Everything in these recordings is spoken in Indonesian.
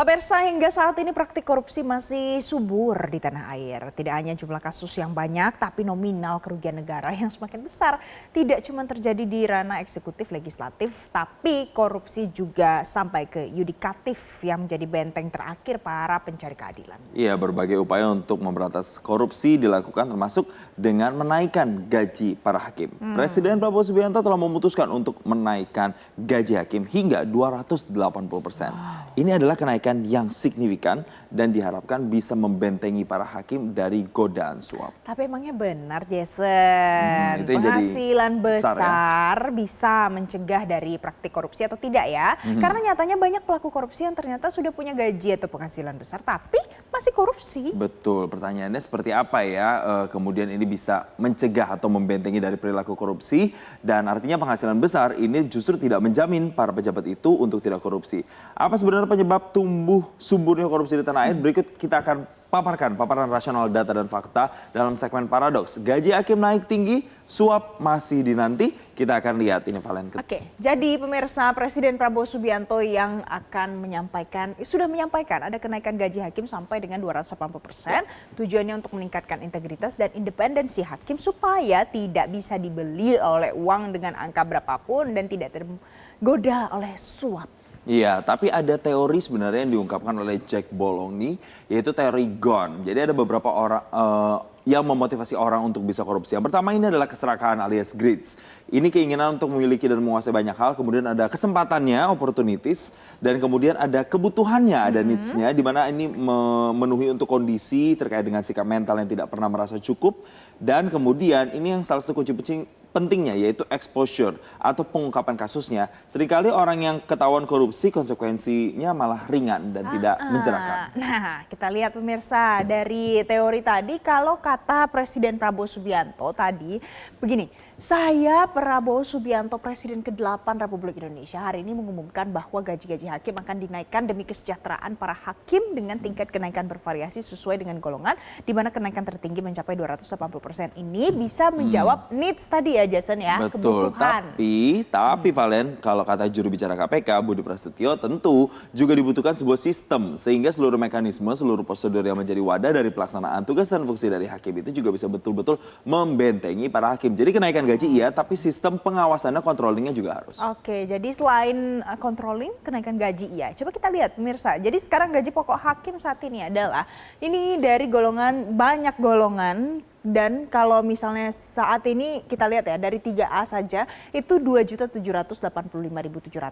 Pemirsa, hingga saat ini praktik korupsi masih subur di tanah air. Tidak hanya jumlah kasus yang banyak, tapi nominal kerugian negara yang semakin besar. Tidak cuma terjadi di ranah eksekutif legislatif, tapi korupsi juga sampai ke yudikatif yang menjadi benteng terakhir para pencari keadilan. Iya, berbagai upaya untuk memberantas korupsi dilakukan termasuk dengan menaikkan gaji para hakim. Presiden Prabowo Subianto telah memutuskan untuk menaikkan gaji hakim hingga 280%. Ini adalah kenaikan yang signifikan dan diharapkan bisa membentengi para hakim dari godaan suap. Tapi emangnya benar, Jason, Itu yang jadi penghasilan besar ya? bisa mencegah dari praktik korupsi atau tidak ya? Karena nyatanya banyak pelaku korupsi yang ternyata sudah punya gaji atau penghasilan besar tapi masih korupsi. Betul, pertanyaannya seperti apa ya kemudian ini bisa mencegah atau membentengi dari perilaku korupsi, dan artinya penghasilan besar ini justru tidak menjamin para pejabat itu untuk tidak korupsi. Apa sebenarnya penyebab tumbuh suburnya korupsi di tanah air? Berikut kita akan paparkan paparan rasional data dan fakta dalam segmen Paradoks. Gaji hakim naik tinggi, suap masih dinanti. Kita akan lihat ini, Valen. Oke, jadi pemirsa, Presiden Prabowo Subianto yang akan sudah menyampaikan ada kenaikan gaji hakim sampai dengan 280%. Tujuannya untuk meningkatkan integritas dan independensi hakim supaya tidak bisa dibeli oleh uang dengan angka berapapun dan tidak tergoda oleh suap. Iya, tapi ada teori sebenarnya yang diungkapkan oleh Jack Bologni, yaitu teori GON. Jadi ada beberapa orang yang memotivasi orang untuk bisa korupsi. Yang pertama ini adalah keserakahan alias greeds. Ini keinginan untuk memiliki dan menguasai banyak hal, kemudian ada kesempatannya, opportunities, dan kemudian ada kebutuhannya, ada needs-nya, di mana ini memenuhi untuk kondisi terkait dengan sikap mental yang tidak pernah merasa cukup. Dan kemudian ini yang salah satu kunci pentingnya, yaitu exposure atau pengungkapan kasusnya. Seringkali orang yang ketahuan korupsi konsekuensinya malah ringan dan tidak menjerahkan. Nah, kita lihat pemirsa dari teori tadi, kalau kata Presiden Prabowo Subianto tadi begini, saya Prabowo Subianto Presiden ke-8 Republik Indonesia hari ini mengumumkan bahwa gaji-gaji hakim akan dinaikkan demi kesejahteraan para hakim dengan tingkat kenaikan bervariasi sesuai dengan golongan, di mana kenaikan tertinggi mencapai 280%. Ini bisa menjawab needs tadi ya, Jason ya. Betul, kebutuhan. tapi Valen, kalau kata juru bicara KPK Budi Prasetyo, tentu juga dibutuhkan sebuah sistem sehingga seluruh mekanisme, seluruh prosedur yang menjadi wadah dari pelaksanaan tugas dan fungsi dari hakim itu juga bisa betul-betul membentengi para hakim. Jadi kenaikan gaji iya, tapi sistem pengawasannya, controllingnya juga harus. Oke, jadi selain controlling, kenaikan gaji iya. Coba kita lihat pemirsa, jadi sekarang gaji pokok hakim saat ini adalah, ini dari banyak golongan. Dan kalau misalnya saat ini kita lihat ya, dari 3A saja itu 2.785.700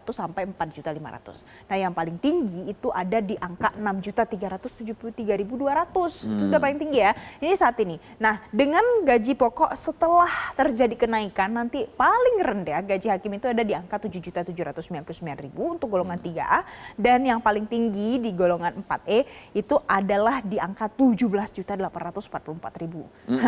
sampai 4.500.000. Nah, yang paling tinggi itu ada di angka 6.373.200. Itu udah paling tinggi ya. Ini saat ini. Nah, dengan gaji pokok setelah terjadi kenaikan, nanti paling rendah gaji hakim itu ada di angka 7.799.000 untuk golongan 3A, dan yang paling tinggi di golongan 4E itu adalah di angka 17.844.000.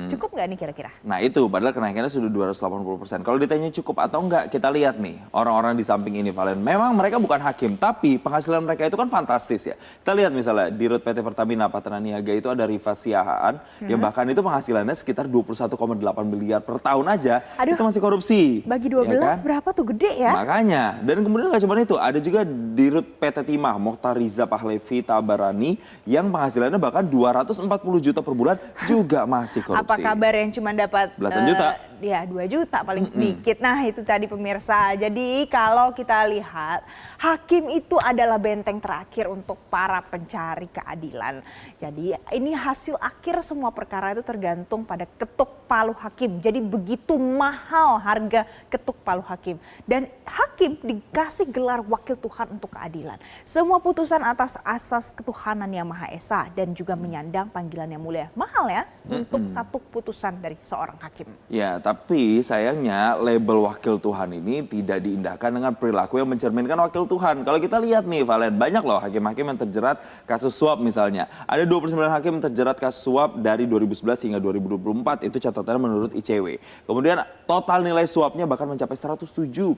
Cukup nggak nih kira-kira? Nah itu, padahal kenaikannya sudah 280%. Kalau ditanya cukup atau enggak, kita lihat nih orang-orang di samping ini, Valen. Memang mereka bukan hakim, tapi penghasilan mereka itu kan fantastis ya. Kita lihat misalnya di Rut PT Pertamina Patraniaga itu ada Rifa Siahaan, yang bahkan itu penghasilannya sekitar 21,8 miliar per tahun aja. Aduh, itu masih korupsi. Bagi 12 ya kan? Berapa tuh, gede ya? Makanya, dan kemudian nggak cuma itu, ada juga di Rut PT Timah, Mokhtar Riza Pahlevi Tabarani, yang penghasilannya bahkan 240 juta per bulan juga masih korupsi. Apa kabar yang cuma dapat belasan juta? Ya 2 juta paling sedikit. Nah itu tadi pemirsa. Jadi kalau kita lihat, hakim itu adalah benteng terakhir untuk para pencari keadilan. Jadi ini hasil akhir semua perkara itu tergantung pada ketuk palu hakim. Jadi begitu mahal harga ketuk palu hakim. Dan hakim dikasih gelar wakil Tuhan untuk keadilan. Semua putusan atas asas ketuhanan yang Maha Esa dan juga menyandang panggilan yang mulia. Mahal ya untuk satu putusan dari seorang hakim. Ya, tapi sayangnya label wakil Tuhan ini tidak diindahkan dengan perilaku yang mencerminkan wakil Tuhan. Kalau kita lihat nih, Valen, banyak loh hakim-hakim yang terjerat kasus suap misalnya. Ada 29 hakim yang terjerat kasus suap dari 2011 hingga 2024, itu catatannya menurut ICW. Kemudian total nilai suapnya bahkan mencapai 107,9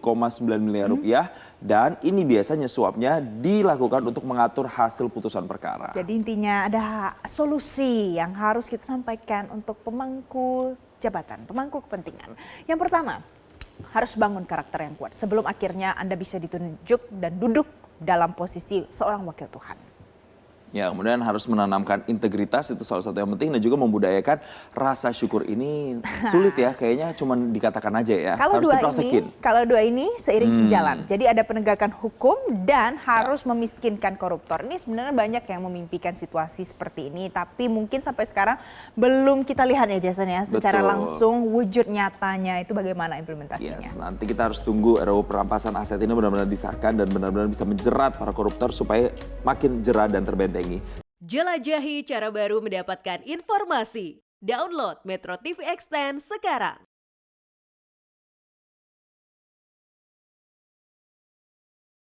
miliar rupiah, dan ini biasanya suapnya dilakukan untuk mengatur hasil putusan perkara. Jadi intinya ada solusi yang harus kita sampaikan untuk pemangku jabatan, pemangku kepentingan. Yang pertama, harus bangun karakter yang kuat sebelum akhirnya Anda bisa ditunjuk dan duduk dalam posisi seorang wakil Tuhan. Ya, kemudian harus menanamkan integritas, itu salah satu yang penting, dan juga membudayakan rasa syukur ini sulit ya, kayaknya cuma dikatakan aja ya, harus dipraktekin. Kalau dua ini seiring sejalan, jadi ada penegakan hukum dan harus memiskinkan koruptor. Ini sebenarnya banyak yang memimpikan situasi seperti ini, tapi mungkin sampai sekarang belum kita lihat ya Jason ya, secara langsung wujud nyatanya itu bagaimana implementasinya. Yes, nanti kita harus tunggu RUU perampasan aset ini benar-benar disahkan dan benar-benar bisa menjerat para koruptor supaya makin jerah dan terbentengi. Jelajahi cara baru mendapatkan informasi. Download Metro TV Extend sekarang.